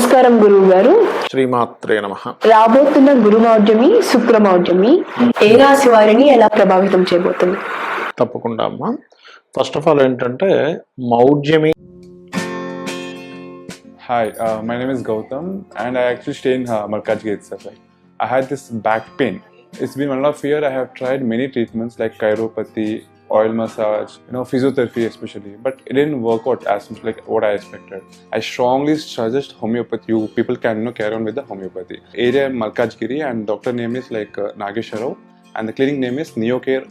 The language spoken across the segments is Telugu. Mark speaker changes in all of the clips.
Speaker 1: నమస్కారం గురువు గారు.
Speaker 2: శ్రీమాత్రే నమః.
Speaker 1: రాబోతున్న గురుమౌఢ్యమి, శుక్రమౌఢ్యమి ఏ రాశి వారిని ఎలా ప్రభావితం చేయబోతుంది?
Speaker 2: తప్పకుండా అమ్మా. ఫస్ట్ ఆఫ్ ఆల్ ఏంటంటే మౌఢ్యమి.
Speaker 3: Hi, my name is Gautam and I actually stay in Malkajgiri itself. I had this back pain. It's been 1.5 years. I have tried many treatments like chiropathy, oil massage, physiotherapy especially, but it didn't work out as much like what I expected. I strongly suggest homeopathy. You people can carry on with the homeopathy. Area Malkajgiri and doctor name is like Nageshwar Rao and the clinic name is Neocare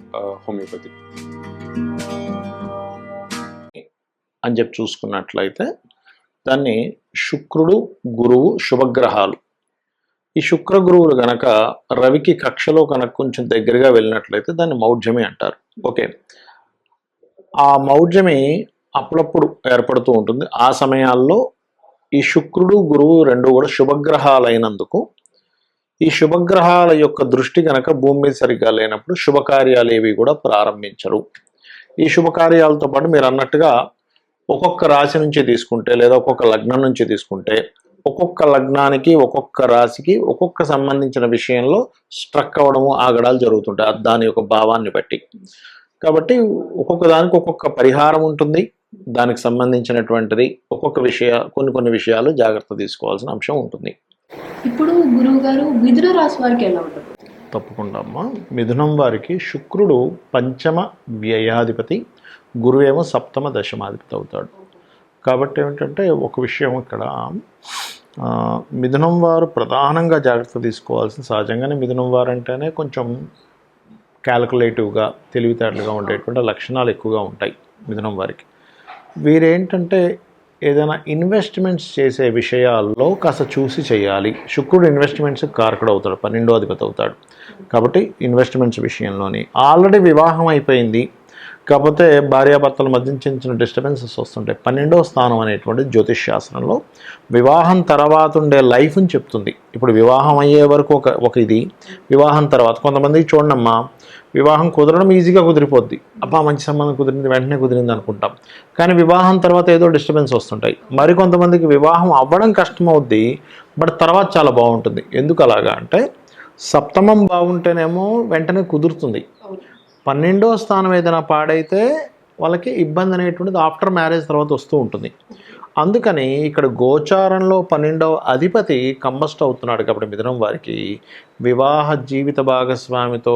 Speaker 3: Homeopathy.
Speaker 2: అని చెప్పి చూసుకున్నట్లయితే దాన్ని శుక్రుడు, గురువు, శుభగ్రహాలు. ఈ శుక్ర గురువులు గనక రవికి కక్షలో కనుక కొంచెం దగ్గరగా వెళ్ళినట్లయితే దాన్ని మౌఢ్యమి అంటారు. ఓకే, ఆ మౌఢ్యమి అప్పుడప్పుడు ఏర్పడుతూ ఉంటుంది. ఆ సమయాల్లో ఈ శుక్రుడు, గురువు రెండు కూడా శుభగ్రహాలు అయినందుకు ఈ శుభగ్రహాల యొక్క దృష్టి గనక భూమి మీద సరిగ్గా లేనప్పుడు శుభకార్యాలు ఏవి కూడా ప్రారంభించరు. ఈ శుభకార్యాలతో పాటు మీరు అన్నట్టుగా ఒక్కొక్క రాశి నుంచి తీసుకుంటే లేదా ఒక్కొక్క లగ్నం నుంచి తీసుకుంటే ఒక్కొక్క లగ్నానికి ఒక్కొక్క రాశికి ఒక్కొక్క సంబంధించిన విషయంలో స్ట్రక్ అవ్వడము, ఆగడాలు జరుగుతుంటాయి దాని యొక్క భావాన్ని బట్టి. కాబట్టి ఒక్కొక్క దానికి ఒక్కొక్క పరిహారం ఉంటుంది. దానికి సంబంధించినటువంటిది కొన్ని విషయాలు జాగ్రత్త తీసుకోవాల్సిన అంశం ఉంటుంది.
Speaker 4: ఇప్పుడు గురువు గారు మిథున రాశి వారికి ఎలా ఉంటుంది?
Speaker 2: తప్పకుండా అమ్మా. మిథునం వారికి శుక్రుడు పంచమ వ్యయాధిపతి, గురువేమో సప్తమ దశమాధిపతి అవుతాడు. కాబట్టి ఏమిటంటే ఒక విషయం ఇక్కడ మిథునం వారు ప్రధానంగా జాగ్రత్త తీసుకోవాల్సిన, సహజంగానే మిథునం వారు అంటేనే కొంచెం క్యాలిక్యులేటివ్గా, తెలివితేటలుగా ఉండేటువంటి లక్షణాలు ఎక్కువగా ఉంటాయి మిథునం వారికి. వీరేంటంటే ఏదైనా ఇన్వెస్ట్మెంట్స్ చేసే విషయాల్లో కాస్త చూసి చేయాలి. శుక్రుడు ఇన్వెస్ట్మెంట్స్ కారకుడు అవుతాడు, 12వ అధిపతి అవుతాడు. కాబట్టి ఇన్వెస్ట్మెంట్స్ విషయంలోని ఆల్రెడీ వివాహం అయిపోయింది, కాకపోతే భార్యాభర్తల మధ్య చిన్న డిస్టర్బెన్సెస్ వస్తుంటాయి. 12వ స్థానం అనేటువంటి జ్యోతిష్ శాస్త్రంలో వివాహం తర్వాత ఉండే లైఫ్ని చెప్తుంది. ఇప్పుడు వివాహం అయ్యే వరకు ఒక ఇది, వివాహం తర్వాత కొంతమందికి చూడమ్మా, వివాహం కుదరడం ఈజీగా కుదిరిపోద్ది. మంచి సంబంధం కుదిరింది, వెంటనే కుదిరింది అనుకుంటాం. కానీ వివాహం తర్వాత ఏదో డిస్టర్బెన్స్ వస్తుంటాయి. మరికొంతమందికి వివాహం అవ్వడం కష్టమవుద్ది, బట్ తర్వాత చాలా బాగుంటుంది. ఎందుకు అలాగా అంటే సప్తమం బాగుంటేనేమో వెంటనే కుదురుతుంది. 12వ స్థానం ఏదైనా పాడైతే వాళ్ళకి ఇబ్బంది అనేటువంటిది ఆఫ్టర్ మ్యారేజ్ తర్వాత వస్తూ ఉంటుంది. అందుకని ఇక్కడ గోచారంలో 12వ అధిపతి కంబస్ట్ అవుతున్నాడు. కాబట్టి మిథునం వారికి వివాహ జీవిత భాగస్వామితో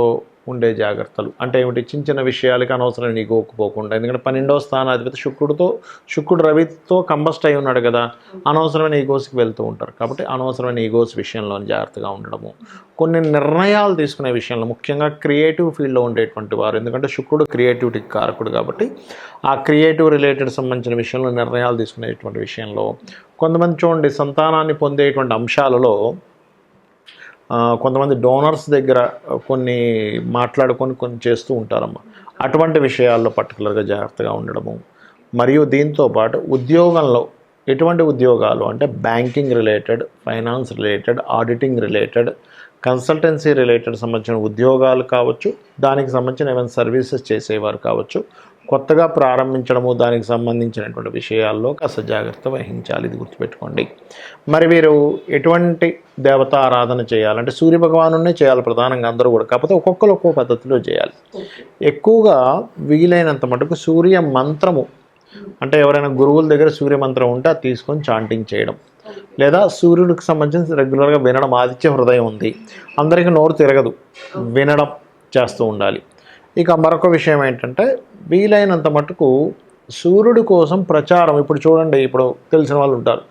Speaker 2: ఉండే జాగ్రత్తలు అంటే ఏమిటి, చిన్న విషయాలకి అనవసరమైన ఈగోకుపోకుండా. ఎందుకంటే 12వ స్థానాధిపతి శుక్రుడు రవితో కంబస్ట్ అయి ఉన్నాడు కదా, అనవసరమైన ఈగోస్కి వెళ్తూ ఉంటారు. కాబట్టి అనవసరమైన ఈగోస్ విషయంలో జాగ్రత్తగా ఉండడము, కొన్ని నిర్ణయాలు తీసుకునే విషయంలో, ముఖ్యంగా క్రియేటివ్ ఫీల్డ్లో ఉండేటువంటి వారు, ఎందుకంటే శుక్రుడు క్రియేటివిటీకి కారకుడు కాబట్టి ఆ క్రియేటివ్ రిలేటెడ్ సంబంధించిన విషయంలో నిర్ణయాలు తీసుకునేటువంటి విషయంలో కొంతమంది చూడండి, సంతానాన్ని పొందేటువంటి అంశాలలో కొంతమంది డోనర్స్ దగ్గర కొన్ని మాట్లాడుకొని కొన్ని చేస్తూ ఉంటారమ్మా. అటువంటి విషయాల్లో పర్టికులర్గా జాగ్రత్తగా ఉండడము. మరియు దీంతో పాటు ఉద్యోగంలో ఎటువంటి ఉద్యోగాలు అంటే banking related, finance related, auditing related, consultancy related సంబంధించిన ఉద్యోగాలు కావచ్చు, దానికి సంబంధించిన ఏమైనా సర్వీసెస్ చేసేవారు కావచ్చు, కొత్తగా ప్రారంభించడము, దానికి సంబంధించినటువంటి విషయాల్లో కాస్త జాగ్రత్త వహించాలి. ఇది గుర్తుపెట్టుకోండి. మరి వీరు ఎటువంటి దేవతా ఆరాధన చేయాలంటే సూర్యభగవానునే చేయాలి ప్రధానంగా అందరూ కూడా. కాకపోతే ఒక్కొక్కరు ఒక్కో పద్ధతిలో చేయాలి. ఎక్కువగా వీలైనంత మటుకు సూర్య మంత్రము అంటే ఎవరైనా గురువుల దగ్గర సూర్య మంత్రం ఉంటే అది తీసుకొని చాంటింగ్ చేయడం, లేదా సూర్యుడికి సంబంధించి రెగ్యులర్గా వినడం. ఆదిత్య హృదయం ఉంది, అందరికీ నోరు తిరగదు, వినడం చేస్తూ ఉండాలి. ఇక మరొక విషయం ఏంటంటే వీలైనంత మటుకు సూర్యుడి కోసం ప్రచారం. ఇప్పుడు చూడండి, ఇప్పుడు తెలిసిన వాళ్ళు ఉంటారు,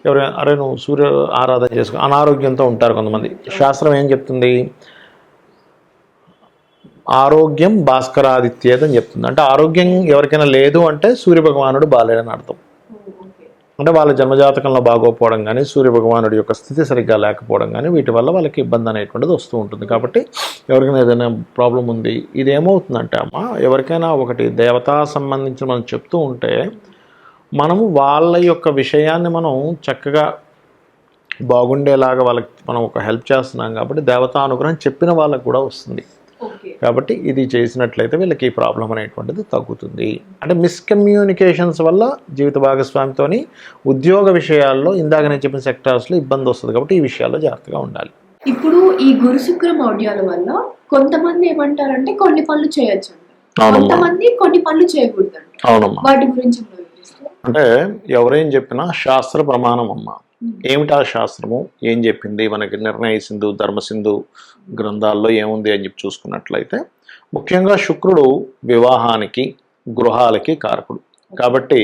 Speaker 2: ఎవరైనా నువ్వు సూర్య ఆరాధన చేసుకో, అనారోగ్యంతో ఉంటారు కొంతమంది. శాస్త్రం ఏం చెప్తుంది, ఆరోగ్యం భాస్కరాదిత్యేత అని చెప్తుంది. అంటే ఆరోగ్యం ఎవరికైనా లేదు అంటే సూర్యభగవానుడు బాలేడని అర్థం. అంటే వాళ్ళ జన్మజాతకంలో బాగోపోవడం కానీ, సూర్యభగవానుడి యొక్క స్థితి సరిగ్గా లేకపోవడం కానీ, వీటి వల్ల వాళ్ళకి ఇబ్బంది అనేటువంటిది వస్తూ ఉంటుంది. కాబట్టి ఎవరికైనా ఏదైనా ప్రాబ్లం ఉంది, ఇది ఏమవుతుందంటే అమ్మ, ఎవరికైనా ఒకటి దేవతా సంబంధించి మనం చెప్తూ ఉంటే మనము వాళ్ళ యొక్క విషయాన్ని మనం చక్కగా బాగుండేలాగా వాళ్ళకి మనం ఒక హెల్ప్ చేస్తున్నాం. కాబట్టి దేవతా అనుగ్రహం చెప్పిన వాళ్ళకు కూడా వస్తుంది.
Speaker 4: ఓకే.
Speaker 2: కాబట్టి ఇది చేసినట్లయితే వీళ్ళకి ఈ ప్రాబ్లం అనేటువంటిది తగ్గుతుంది. అంటే మిస్కమ్యూనికేషన్స్ వల్ల జీవిత భాగస్వామితోని ఉద్యోగ విషయాల్లో ఇందాక నేను చెప్పిన సెక్టార్స్లో ఇబ్బంది వస్తుంది. కాబట్టి ఈ విషయాల్లో జాగ్రత్తగా ఉండాలి.
Speaker 4: ఇప్పుడు ఈ గురు శుక్ర మౌఢ్యాల వల్ల కొంతమంది ఏమంటారంటే కొన్ని పనులు చేయొచ్చు అంట,
Speaker 2: అవునమ్మా.
Speaker 4: కొంతమంది కొన్ని పనులు చేయకూడదు అంట.
Speaker 2: అవునమ్మా.
Speaker 4: వాటి గురించి మీరు వివరిస్తారా?
Speaker 2: అంటే ఎవరేం చెప్పినా శాస్త్ర ప్రమాణం అమ్మ. ఏమిటా శాస్త్రము ఏం చెప్పింది మనకి నిర్ణయ సింధు ధర్మసింధు గ్రంథాల్లో ఏముంది అని చెప్పి చూసుకున్నట్లయితే ముఖ్యంగా శుక్రుడు వివాహానికి గృహాలకి కారకుడు. కాబట్టి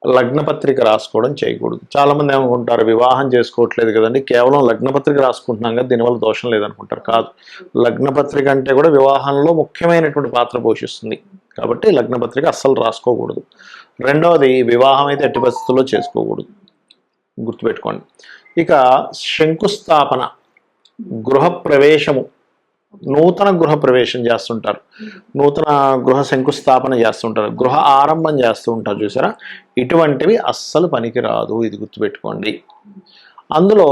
Speaker 2: లగ్నపత్రిక రాసుకోవడం చేయకూడదు. చాలామంది ఏమనుకుంటారు వివాహం చేసుకోవట్లేదు కదండి, కేవలం లగ్నపత్రిక రాసుకుంటున్నాం కదా దీనివల్ల దోషం లేదనుకుంటారు. కాదు, లగ్నపత్రిక అంటే కూడా వివాహంలో ముఖ్యమైనటువంటి పాత్ర పోషిస్తుంది. కాబట్టి లగ్నపత్రిక అస్సలు రాసుకోకూడదు. రెండవది వివాహం అయితే ఎట్టి పరిస్థితుల్లో చేసుకోకూడదు, గుర్తుపెట్టుకోండి. ఇక శంకుస్థాపన, గృహప్రవేశము, నూతన గృహ ప్రవేశం చేస్తుంటారు, నూతన గృహ శంకుస్థాపన చేస్తుంటారు, గృహ ఆరంభం చేస్తూ ఉంటారు చూసారా, ఇటువంటివి అస్సలు పనికిరాదు. ఇది గుర్తుపెట్టుకోండి. అందులో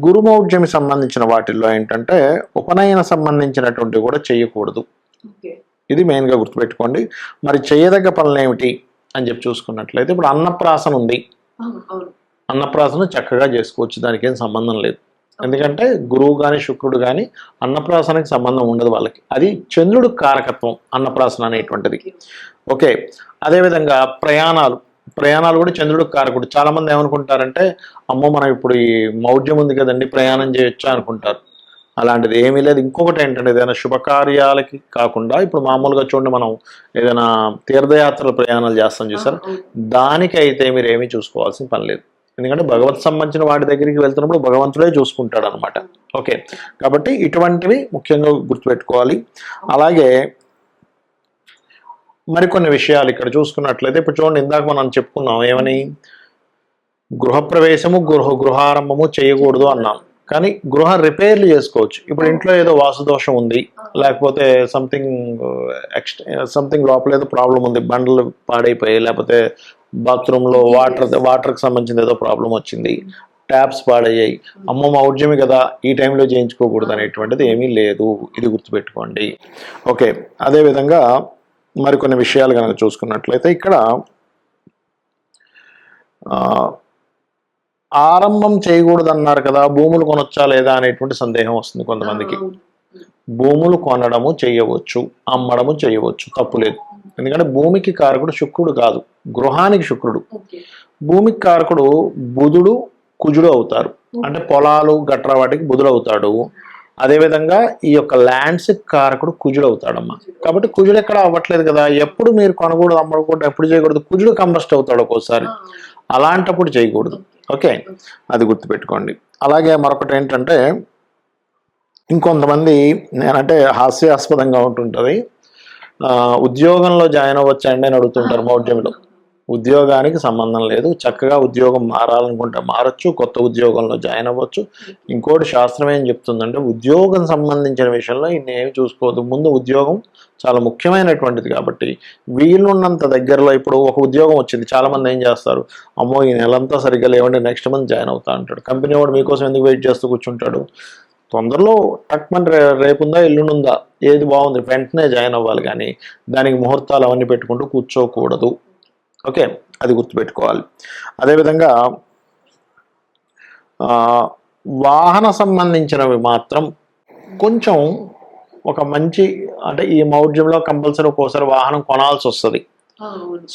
Speaker 2: గురుమౌఢ్యమి సంబంధించిన వాటిల్లో ఏంటంటే ఉపనయన సంబంధించినటువంటివి కూడా చేయకూడదు. ఇది మెయిన్గా గుర్తుపెట్టుకోండి. మరి చేయదగ్గ పనులు ఏమిటి అని చెప్పి చూసుకున్నట్లయితే ఇప్పుడు అన్నప్రాసన ఉంది, అన్నప్రాసన చక్కగా చేసుకోవచ్చు, దానికి ఏం సంబంధం లేదు. ఎందుకంటే గురువు కానీ శుక్రుడు కానీ అన్నప్రాసనకి సంబంధం ఉండదు వాళ్ళకి. అది చంద్రుడు కారకత్వం అన్నప్రాసన అనేటువంటిది. ఓకే, అదేవిధంగా ప్రయాణాలు కూడా చంద్రుడు కారకుడు. చాలామంది ఏమనుకుంటారంటే అమ్మో మనం ఇప్పుడు ఈ మౌఢ్యం ఉంది కదండి ప్రయాణం చేయొచ్చా అనుకుంటారు. అలాంటిది ఏమీ లేదు. ఇంకొకటి ఏంటంటే ఏదైనా శుభకార్యాలకి కాకుండా ఇప్పుడు మామూలుగా చూడండి మనం ఏదైనా తీర్థయాత్రల ప్రయాణాలు చేస్తాం చూసారు, దానికైతే మీరు ఏమీ చూసుకోవాల్సిన పని లేదు. ఎందుకంటే భగవత్ సంబంధించిన వాటి దగ్గరికి వెళ్తున్నప్పుడు భగవంతుడే చూసుకుంటాడు అనమాట. ఓకే, కాబట్టి ఇటువంటివి ముఖ్యంగా గుర్తుపెట్టుకోవాలి. అలాగే మరికొన్ని విషయాలు ఇక్కడ చూసుకున్నట్లయితే ఇప్పుడు చూడండి, ఇందాక మనం చెప్పుకున్నాం ఏమని, గృహప్రవేశము గృహారంభము చేయకూడదు అన్నాం. కానీ గృహ రిపేర్లు చేసుకోవచ్చు. ఇప్పుడు ఇంట్లో ఏదో వాస్తుదోషం ఉంది, లేకపోతే సంథింగ్ లోపల ఏదో ప్రాబ్లం ఉంది, బండలు పాడైపోయి, లేకపోతే బాత్రూంలో వాటర్కి సంబంధించిన ఏదో ప్రాబ్లం వచ్చింది, ట్యాప్స్ పాడయ్యాయి, అమ్మ మౌఢ్యమి కదా ఈ టైంలో చేయించుకోకూడదు అనేటువంటిది ఏమీ లేదు. ఇది గుర్తుపెట్టుకోండి. ఓకే, అదేవిధంగా మరికొన్ని విషయాలు కనుక చూసుకున్నట్లయితే ఇక్కడ ఆరంభం చేయకూడదు అన్నారు కదా, భూములు కొనొచ్చా లేదా అనేటువంటి సందేహం వస్తుంది కొంతమందికి. భూములు కొనడము చేయవచ్చు, అమ్మడము చేయవచ్చు, తప్పు లేదు. ఎందుకంటే భూమికి కారకుడు శుక్రుడు కాదు, గృహానికి శుక్రుడు. భూమికి కారకుడు బుధుడు కుజుడు అవుతారు, అంటే పొలాలు గట్రా వాటికి బుధుడు అవుతాడు. అదేవిధంగా ఈ యొక్క ల్యాండ్స్ కారకుడు కుజుడు అవుతాడమ్మా. కాబట్టి కుజుడు ఎక్కడ అవ్వట్లేదు కదా, ఎప్పుడు మీరు కొనకూడదు అమ్మకూడదు ఎప్పుడు చేయకూడదు, కుజుడు కంబస్ట్ అవుతాడు ఒక్కోసారి, అలాంటప్పుడు చేయకూడదు. ఓకే, అది గుర్తుపెట్టుకోండి. అలాగే మరొకటి ఏంటంటే ఇంకొంతమంది నేనంటే హాస్యాస్పదంగా ఉంటుంటుంది, ఉద్యోగంలో జాయిన్ అవ్వచ్చండి అని అడుగుతుంటారు మౌఢ్యంలో. ఉద్యోగానికి సంబంధం లేదు, చక్కగా ఉద్యోగం మారాలనుకుంటే మారచ్చు, కొత్త ఉద్యోగంలో జాయిన్ అవ్వచ్చు. ఇంకోటి శాస్త్రం ఏం చెప్తుందంటే ఉద్యోగం సంబంధించిన విషయంలో ఇన్నేమి చూసుకోవద్దు, ముందు ఉద్యోగం చాలా ముఖ్యమైనటువంటిది. కాబట్టి వీలున్నంత దగ్గరలో ఇప్పుడు ఒక ఉద్యోగం వచ్చింది, చాలామంది ఏం చేస్తారు, అమ్మో ఈ నెలంతా సరిగ్గా లేవండి నెక్స్ట్ మంత్ జాయిన్ అవుతా అంటాడు. కంపెనీ వాడు మీకోసం ఎందుకు వెయిట్ చేస్తూ కూర్చుంటాడు, తొందరలో టక్మని రేపుందా ఎల్లుండుందా ఏది బాగుంది వెంటనే జాయిన్ అవ్వాలి, కానీ దానికి ముహూర్తాలు అవన్నీ పెట్టుకుంటూ కూర్చోకూడదు. ఓకే, అది గుర్తుపెట్టుకోవాలి. అదేవిధంగా వాహన సంబంధించినవి మాత్రం కొంచెం ఒక మంచి, అంటే ఈ మౌఢ్యంలో కంపల్సరీ ఒక్కోసారి వాహనం కొనాల్సి వస్తుంది.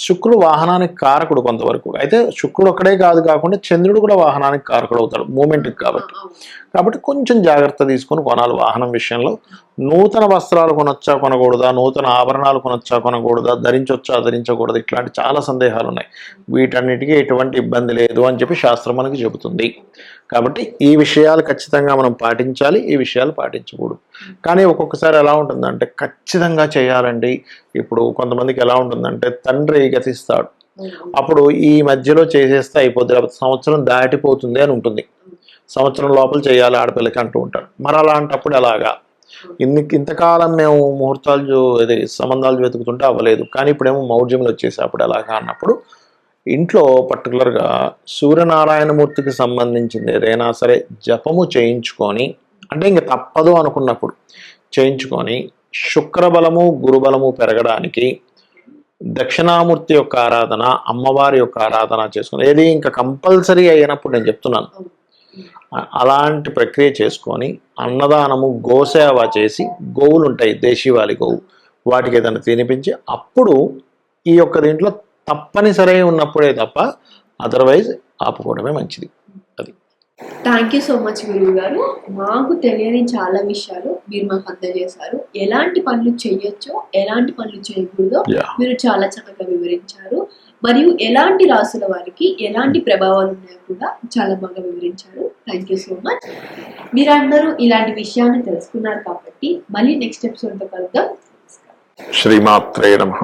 Speaker 2: శుక్రుడు వాహనానికి కారకుడు కొంతవరకు. అయితే శుక్రుడు ఒక్కడే కాకుండా చంద్రుడు కూడా వాహనానికి కారకుడు అవుతాడు మూమెంట్కి. కాబట్టి కొంచెం జాగ్రత్త తీసుకొని కొనాలి వాహనం విషయంలో. నూతన వస్త్రాలు కొనొచ్చా కొనకూడదా, నూతన ఆభరణాలు కొనొచ్చా కొనకూడదా, ధరించొచ్చా ధరించకూడదు, ఇట్లాంటి చాలా సందేహాలు ఉన్నాయి. వీటన్నిటికీ ఎటువంటి ఇబ్బంది లేదు అని చెప్పి శాస్త్రం మనకి చెబుతుంది. కాబట్టి ఈ విషయాలు ఖచ్చితంగా మనం పాటించాలి, ఈ విషయాలు పాటించకూడదు. కానీ ఒక్కొక్కసారి ఎలా ఉంటుందంటే ఖచ్చితంగా చేయాలండి. ఇప్పుడు కొంతమందికి ఎలా ఉంటుందంటే తండ్రి గతిస్తాడు, అప్పుడు ఈ మధ్యలో చేసేస్తే అయిపోద్ది, లేకపోతే సంవత్సరం దాటిపోతుంది అని ఉంటుంది, సంవత్సరం లోపల చేయాలి ఆడపిల్లకి అంటూ ఉంటారు. మరి అలాంటప్పుడు ఎలాగా, ఇంతకాలం మేము ముహూర్తాలు సంబంధాలు వెతుకుతుంటే అవ్వలేదు, కానీ ఇప్పుడేమో మౌఢ్యంలో వచ్చేసి అప్పుడు ఎలాగా అన్నప్పుడు ఇంట్లో పర్టికులర్గా సూర్యనారాయణమూర్తికి సంబంధించింది ఏదైనా సరే జపము చేయించుకొని, అంటే ఇంక తప్పదు అనుకున్నప్పుడు చేయించుకొని శుక్రబలము గురుబలము పెరగడానికి దక్షిణామూర్తి యొక్క ఆరాధన, అమ్మవారి యొక్క ఆరాధన చేసుకుని, ఏది ఇంకా కంపల్సరీ అయినప్పుడు నేను చెప్తున్నాను, అలాంటి ప్రక్రియ చేసుకొని అన్నదానము గోసేవ చేసి, గోవులు ఉంటాయి దేశీవాలి గోవు, వాటికి ఏదైనా తినిపించి అప్పుడు ఈ యొక్క దీంట్లో తప్పనిసరి ఉన్నప్పుడే తప్ప అదర్వైజ్ ఆపుకోవడమే మంచిది. అది.
Speaker 4: థ్యాంక్ యూ సో మచ్ గురువు గారు. మాకు తెలియని చాలా విషయాలు మీరు మాకు అందజేశారు. ఎలాంటి పనులు చేయొచ్చో, ఎలాంటి పనులు చేయకూడదో మీరు చాలా చక్కగా వివరించారు. మరియు ఎలాంటి రాసుల వారికి ఎలాంటి ప్రభావాలు ఉన్నాయో కూడా చాలా బాగా వివరించారు. Thank you so much. మీరందరూ ఇలాంటి విషయాన్ని తెలుసుకున్నారు కాబట్టి మళ్ళీ నెక్స్ట్ ఎపిసోడ్తో కలుద్దాం.
Speaker 2: శ్రీమాత్రే నమః.